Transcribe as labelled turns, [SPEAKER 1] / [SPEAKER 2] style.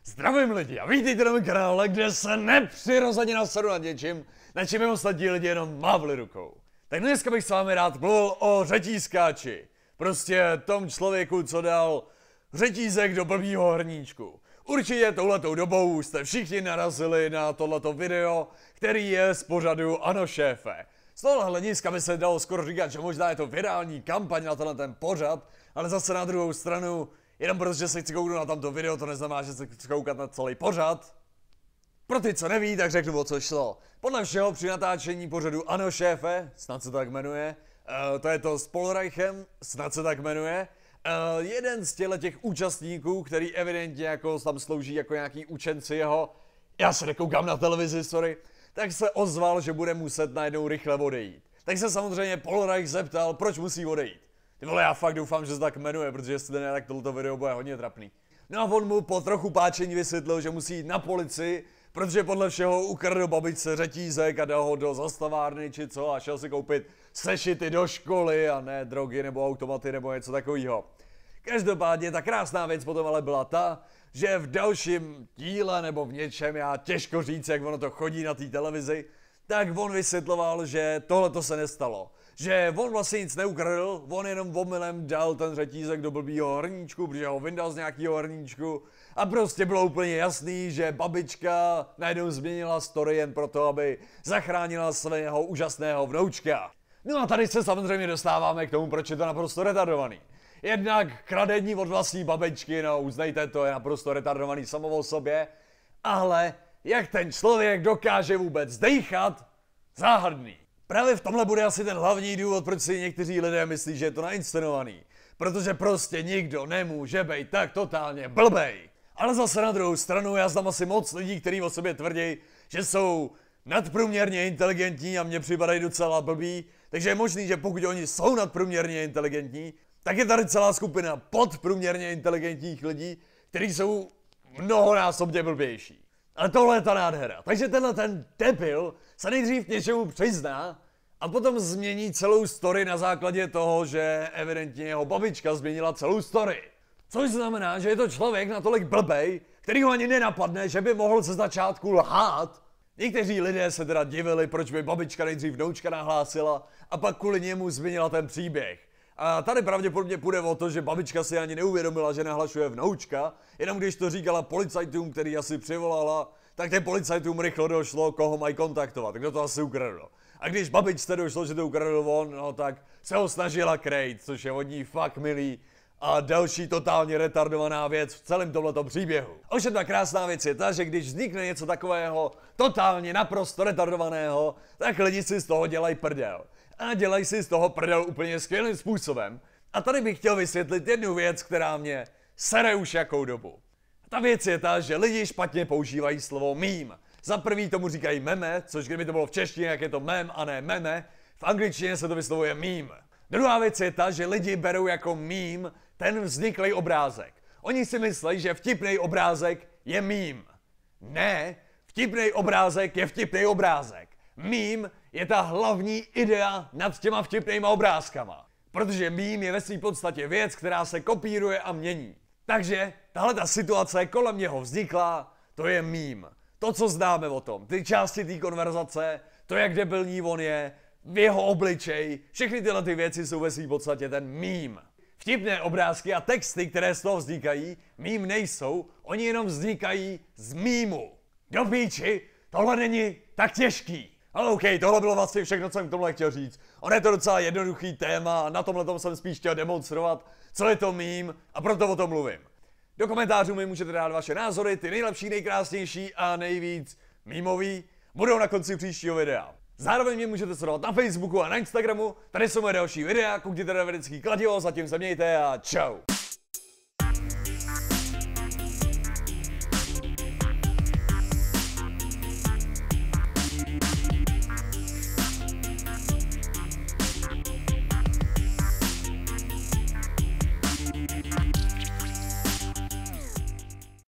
[SPEAKER 1] Zdravím lidi a vítejte na mém kanále, kde se nepřirozeně nasedu nad něčím, na čím ostatní lidi jenom mávli rukou. Tak dneska bych s vámi rád mluvil o řetízkáči. Prostě tom člověku, co dal řetízek do blbýho hrníčku. Určitě touhletou dobou jste všichni narazili na tohleto video, který je z pořadu Ano šéfe. Z tohohle hlediska by se dalo skoro říkat, že možná je to virální kampaň na tenhle ten pořad, ale zase na druhou stranu, jenom protože se chci kouknout na tamto video, to neznamená, že se chci koukat na celý pořad. Pro ty, co neví, tak řeknu, o co šlo. Podle všeho při natáčení pořadu Ano šéfe, snad se to tak jmenuje, to je to s Polreichem, snad se tak jmenuje, jeden z těch účastníků, který evidentně jako tam slouží jako nějaký učenci jeho, já se nekoukám na televizi, sorry, tak se ozval, že bude muset najednou rychle odejít. Tak se samozřejmě Polreich zeptal, proč musí odejít. Ty vole, já fakt doufám, že se tak jmenuje, protože jestli ne, tak tohleto video bude hodně trapný. No a on mu po trochu páčení vysvětlil, že musí jít na policii, protože podle všeho ukradl babičce řetízek a dal ho do zastavárny či co a šel si koupit sešity do školy a ne drogy nebo automaty nebo něco takového. Každopádně ta krásná věc potom ale byla ta, že v dalším díle nebo v něčem, já těžko říct, jak ono to chodí na té televizi, tak on vysvětloval, že tohleto se nestalo. Že on vlastně nic neukradl, on jenom omylem dal ten řetízek do blbýho hrníčku, protože ho vyndal z nějakého hrníčku a prostě bylo úplně jasný, že babička najednou změnila story jen proto, aby zachránila svého úžasného vnoučka. No a tady se samozřejmě dostáváme k tomu, proč je to naprosto retardovaný. Jednak kradení od vlastní babičky, no uznejte to, je naprosto retardovaný samo o sobě, ale jak ten člověk dokáže vůbec dejchat, záhadný. Právě v tomhle bude asi ten hlavní důvod, proč si někteří lidé myslí, že je to nainscenovaný. Protože prostě nikdo nemůže být tak totálně blbej. Ale zase na druhou stranu já znám asi moc lidí, kteří o sobě tvrdí, že jsou nadprůměrně inteligentní a mně připadají docela blbí. Takže je možný, že pokud oni jsou nadprůměrně inteligentní, tak je tady celá skupina podprůměrně inteligentních lidí, kteří jsou mnohonásobně blbější. Ale tohle je ta nádhera. Takže tenhle ten debil se nejdřív něčemu přizná a potom změní celou story na základě toho, že evidentně jeho babička změnila celou story. Což znamená, že je to člověk natolik blbej, který ho ani nenapadne, že by mohl ze začátku lhát. Někteří lidé se teda divili, proč by babička nejdřív vnoučka nahlásila a pak kvůli němu změnila ten příběh. A tady pravděpodobně půjde o to, že babička si ani neuvědomila, že nahlašuje vnoučka, jenom když to říkala policajtům, který asi přivolala, tak těm policajtům rychle došlo, koho mají kontaktovat, kdo to asi ukradl. A když babičce došlo, že to ukradl on, no tak se ho snažila krejt, což je od ní fakt milý. A další totálně retardovaná věc v celém tomhletom příběhu. Ovšem ta krásná věc je ta, že když vznikne něco takového totálně naprosto retardovaného, tak lidi si z toho dělají prdel. A dělají si z toho prdel úplně skvělým způsobem. A tady bych chtěl vysvětlit jednu věc, která mě sere už jakou dobu. Ta věc je ta, že lidi špatně používají slovo meme. Za prvý tomu říkají meme, což kdyby to bylo v češtině, jak je to mem a ne meme, v angličtině se to vyslovuje meme. Druhá věc je ta, že lidi berou jako meme ten vzniklý obrázek. Oni si myslí, že vtipný obrázek je meme. Ne, vtipný obrázek je vtipný obrázek. Meme je ta hlavní idea nad těma vtipnýma obrázkama. Protože meme je ve své podstatě věc, která se kopíruje a mění. Takže tahle ta situace kolem něho vznikla, to je meme. To, co známe o tom, ty části té konverzace, to, jak debilní on je, v jeho obličej, všechny tyhle ty věci jsou ve své podstatě ten meme. Vtipné obrázky a texty, které z toho vznikají, meme nejsou, oni jenom vznikají z mému. Do píči, tohle není tak těžký. Ale OK, tohle bylo vlastně všechno, co jsem k tomuhle chtěl říct. On je to docela jednoduchý téma a na tomhle jsem spíš chtěl demonstrovat, co je to meme a proto o tom mluvím. Do komentářů mi můžete dát vaše názory, ty nejlepší, nejkrásnější a nejvíc memový budou na konci příštího videa. Zároveň mě můžete sledovat na Facebooku a na Instagramu, tady jsou moje další videa, koukněte na vědecký kladivo, zatím se mějte a čau.